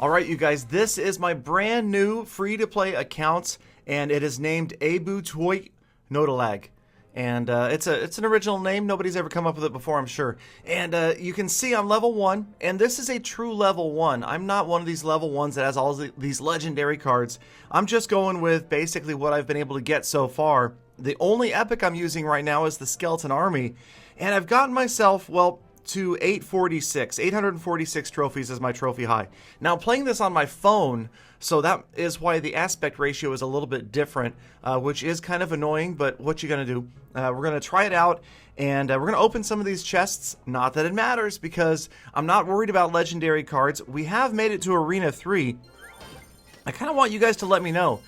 Alright you guys, this is my brand new free-to-play account, and it is named Abu Toy Notalag. And it's an original name, nobody's ever come up with it before, I'm sure. And you can see I'm level 1, and this is a true level 1. I'm not one of these level 1s that has all these legendary cards. I'm just going with basically what I've been able to get so far. The only epic I'm using right now is the Skeleton Army, and I've gotten myself, well, to 846 trophies is my trophy high. Now playing this on my phone, so that is why the aspect ratio is a little bit different, which is kind of annoying, but what you gonna do? We're gonna try it out, and we're gonna open some of these chests. Not that it matters, because I'm not worried about legendary cards. We have made it to Arena 3. I kind of want you guys to let me know.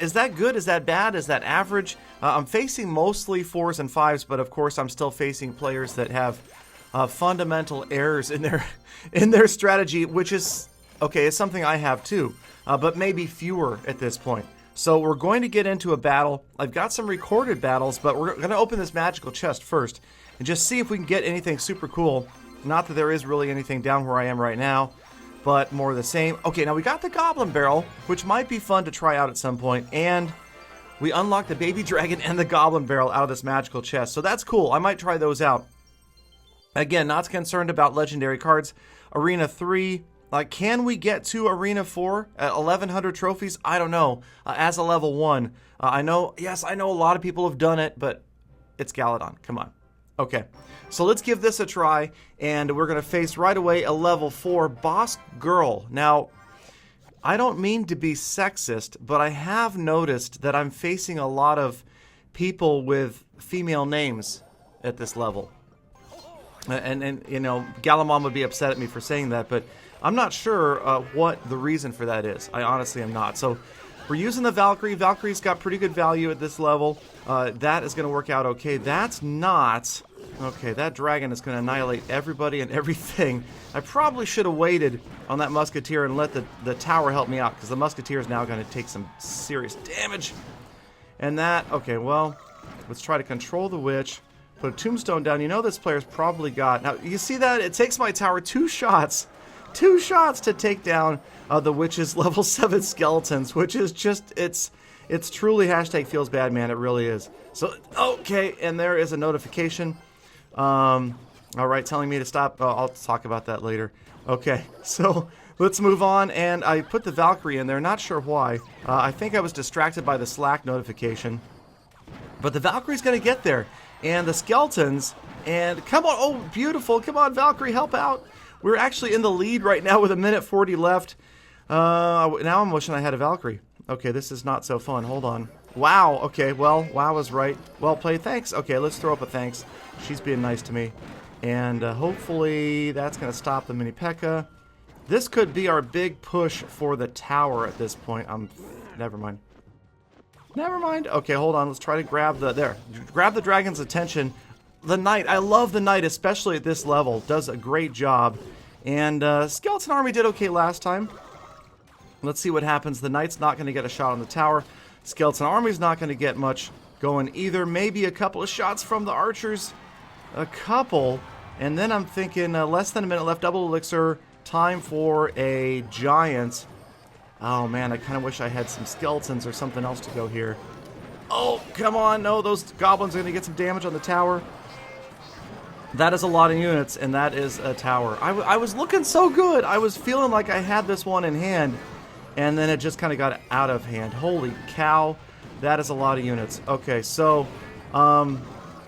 Is that good? Is that bad? Is that average? I'm facing mostly 4s and 5s, but of course I'm still facing players that have fundamental errors in their strategy, which is okay. It's something I have too, but maybe fewer at this point. So we're going to get into a battle. I've got some recorded battles, but we're going to open this magical chest first and just see if we can get anything super cool. Not that there is really anything down where I am right now, but more of the same. Okay, now we got the Goblin Barrel, which might be fun to try out at some point, and we unlocked the Baby Dragon and the Goblin Barrel out of this magical chest. So that's cool. I might try those out. Again, not concerned about legendary cards. Arena 3, can we get to Arena 4 at 1100 trophies? I don't know. As a level 1, I know a lot of people have done it, but it's Galadon. Come on. Okay, so let's give this a try, and we're going to face right away a level 4 boss girl. Now, I don't mean to be sexist, but I have noticed that I'm facing a lot of people with female names at this level. And you know, Galamon would be upset at me for saying that, but I'm not sure what the reason for that is. I honestly am not. So we're using the Valkyrie. Valkyrie's got pretty good value at this level. That is going to work out okay. That's not... Okay, that dragon is going to annihilate everybody and everything. I probably should have waited on that Musketeer and let the tower help me out, because the Musketeer is now going to take some serious damage. And that... Okay, well, let's try to control the witch. Put a tombstone down. You know this player's probably got... Now, you see that? It takes my tower 2 shots. 2 shots to take down the witch's level 7 skeletons, which is just... It's truly hashtag feels bad, man. It really is. So, okay, and there is a notification. Alright, telling me to stop. I'll talk about that later. Okay, so let's move on. And I put the Valkyrie in there. Not sure why. I think I was distracted by the Slack notification. But the Valkyrie's going to get there. And the skeletons, and come on, oh, beautiful, come on, Valkyrie, help out. We're actually in the lead right now with 1:40 left. Now I'm wishing I had a Valkyrie. Okay, this is not so fun, hold on. Wow, okay, well, wow was right. Well played, thanks. Okay, let's throw up a thanks. She's being nice to me. And hopefully that's going to stop the Mini P.E.K.K.A. This could be our big push for the tower at this point. Never mind. Never mind. Okay, hold on. Let's try to grab grab the dragon's attention. The knight. I love the knight, especially at this level. Does a great job. And Skeleton Army did okay last time. Let's see what happens. The knight's not going to get a shot on the tower. Skeleton Army's not going to get much going either. Maybe a couple of shots from the archers. A couple. And then I'm thinking less than a minute left. Double elixir. Time for a giant. Oh man, I kind of wish I had some skeletons or something else to go here. Oh, come on. No, those goblins are going to get some damage on the tower. That is a lot of units, and that is a tower. I was looking so good. I was feeling like I had this one in hand, and then it just kind of got out of hand. Holy cow. That is a lot of units. Okay, so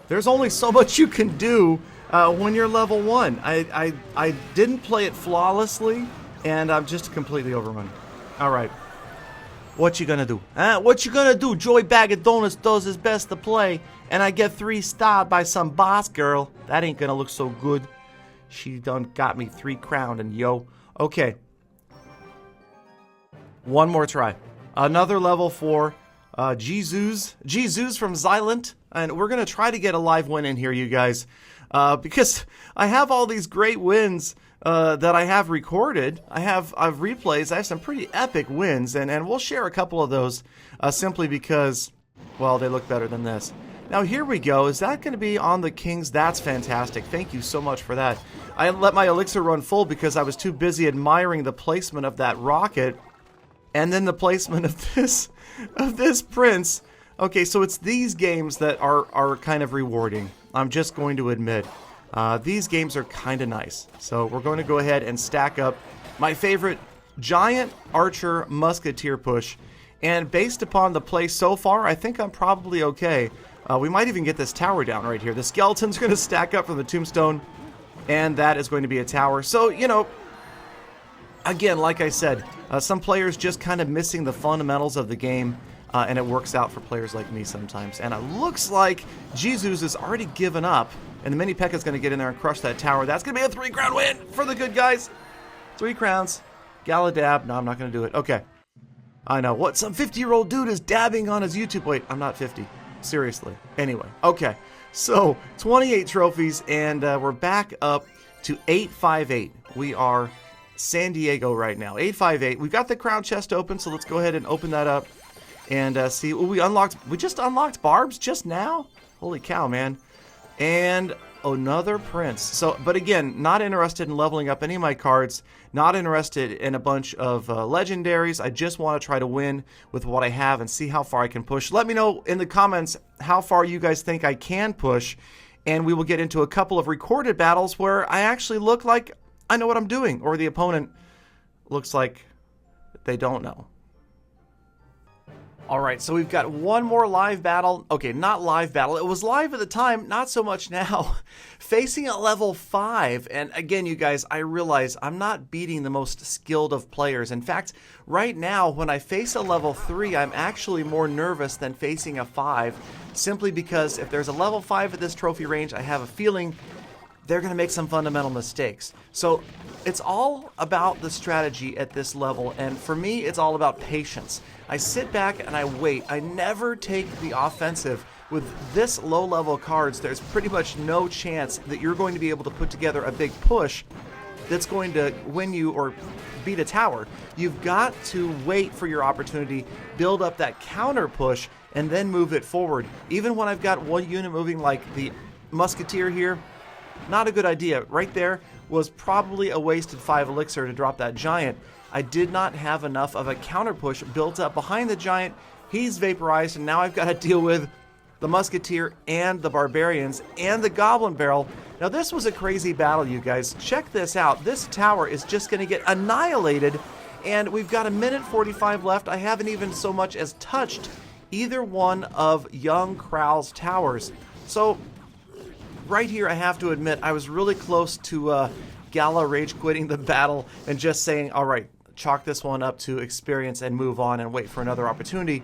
there's only so much you can do when you're level 1. I didn't play it flawlessly, and I'm just completely overrun. Alright. What you gonna do? What you gonna do? Joey Bag of Donuts does his best to play, and I get 3-starred by some boss girl. That ain't gonna look so good. She done got me 3 crowned, and yo. Okay. One more try. Another level 4. Jesus from Xilent. And we're gonna try to get a live win in here, you guys. Because I have all these great wins that I have recorded. I've replays. I have some pretty epic wins, and we'll share a couple of those simply because, well, they look better than this. Now here we go. Is that going to be on the kings? That's fantastic. Thank you so much for that. I let my elixir run full because I was too busy admiring the placement of that rocket and then the placement of this prince. Okay, so it's these games that are kind of rewarding. I'm just going to admit. These games are kind of nice. So we're going to go ahead and stack up my favorite giant archer musketeer push. And based upon the play so far, I think I'm probably okay. We might even get this tower down right here. The skeleton's going to stack up from the tombstone, and that is going to be a tower. So, you know, again, like I said, some players just kind of missing the fundamentals of the game, and it works out for players like me sometimes. And it looks like Jesus has already given up, and the mini P.E.K.K.A is going to get in there and crush that tower. That's going to be a 3-crown win for the good guys. 3 crowns. Galadab. No, I'm not going to do it. Okay. I know. What? Some 50-year-old dude is dabbing on his YouTube. Wait, I'm not 50. Seriously. Anyway. Okay. So, 28 trophies, and we're back up to 858. We are San Diego right now. 858. We've got the crown chest open, so let's go ahead and open that up and see. Oh, we just unlocked Barbs just now? Holy cow, man. And another prince. So, but again, not interested in leveling up any of my cards. Not interested in a bunch of legendaries. I just want to try to win with what I have and see how far I can push. Let me know in the comments how far you guys think I can push. And we will get into a couple of recorded battles where I actually look like I know what I'm doing. Or the opponent looks like they don't know. Alright, so we've got one more live battle. Okay, not live battle. It was live at the time, not so much now. Facing at level 5. And again, you guys, I realize I'm not beating the most skilled of players. In fact, right now, when I face a level 3, I'm actually more nervous than facing a 5. Simply because if there's a level 5 at this trophy range, I have a feeling they're going to make some fundamental mistakes. So it's all about the strategy at this level, and for me, it's all about patience. I sit back and I wait. I never take the offensive. With this low-level cards, there's pretty much no chance that you're going to be able to put together a big push that's going to win you or beat a tower. You've got to wait for your opportunity, build up that counter push, and then move it forward. Even when I've got one unit moving like the musketeer here, not a good idea. Right there was probably a wasted 5 elixir to drop that giant. I did not have enough of a counter push built up behind the giant. He's vaporized, and now I've got to deal with the musketeer and the barbarians and the goblin barrel. Now this was a crazy battle, you guys. Check this out. This tower is just going to get annihilated, and we've got 1:45 left. I haven't even so much as touched either one of young Kral's towers. So right here, I have to admit, I was really close to Gala rage quitting the battle and just saying, all right, chalk this one up to experience and move on and wait for another opportunity.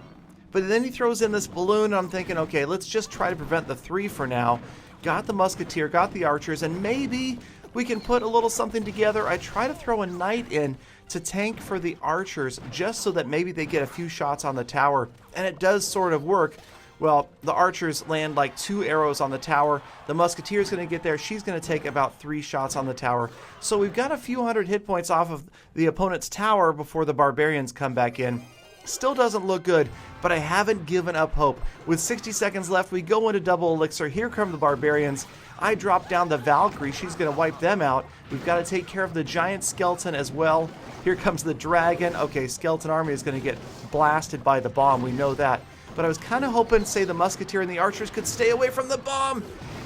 But then he throws in this balloon, and I'm thinking, okay, let's just try to prevent the 3 for now. Got the musketeer, got the archers, and maybe we can put a little something together. I try to throw a knight in to tank for the archers just so that maybe they get a few shots on the tower, and it does sort of work. Well, the archers land like 2 arrows on the tower. The musketeer's going to get there. She's going to take about 3 shots on the tower. So we've got a few hundred hit points off of the opponent's tower before the barbarians come back in. Still doesn't look good, but I haven't given up hope. With 60 seconds left, we go into double elixir. Here come the barbarians. I drop down the Valkyrie. She's going to wipe them out. We've got to take care of the giant skeleton as well. Here comes the dragon. Okay, skeleton army is going to get blasted by the bomb. We know that. But I was kind of hoping, say, the musketeer and the archers could stay away from the bomb.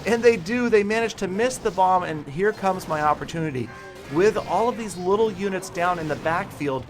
And they do. They managed to miss the bomb, and here comes my opportunity. With all of these little units down in the backfield,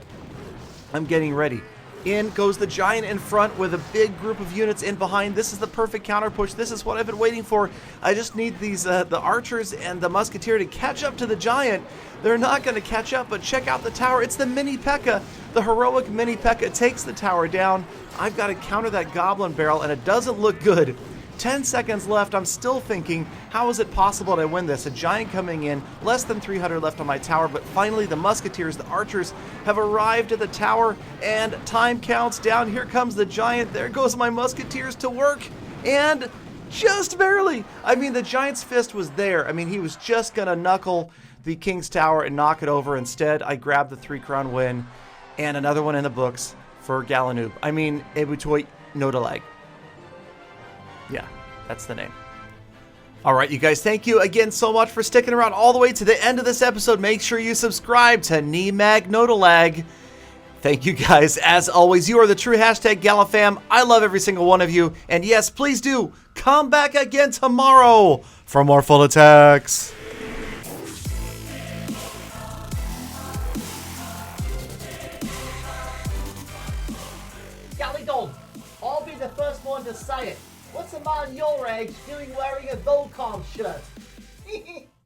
I'm getting ready. In goes the giant in front with a big group of units in behind. This is the perfect counter push. This is what I've been waiting for. I just need these the archers and the musketeer to catch up to the giant. They're not going to catch up, but check out the tower. It's the mini P.E.K.K.A. The heroic mini P.E.K.K.A takes the tower down. I've got to counter that goblin barrel, and it doesn't look good. 10 seconds left. I'm still thinking, how is it possible to win this? A giant coming in, less than 300 left on my tower, but finally the musketeers, the archers, have arrived at the tower, and time counts down. Here comes the giant. There goes my musketeers to work, and just barely. I mean, the giant's fist was there. I mean, he was just going to knuckle the king's tower and knock it over. Instead, I grabbed the 3-crown win, and another one in the books for Galanoob. I mean, Ebutoy Nodalag. Yeah, That's the name. All right, you guys, thank you again so much for sticking around all the way to the end of this episode. Make sure you subscribe to Nemagnodallag. Thank you guys. As always, you are the true hashtag Gallifam. I love every single one of you. And yes, please do come back again tomorrow for more full attacks. Golly dog, I'll be the first one to say it. What's a man your age doing wearing a Volcom shirt?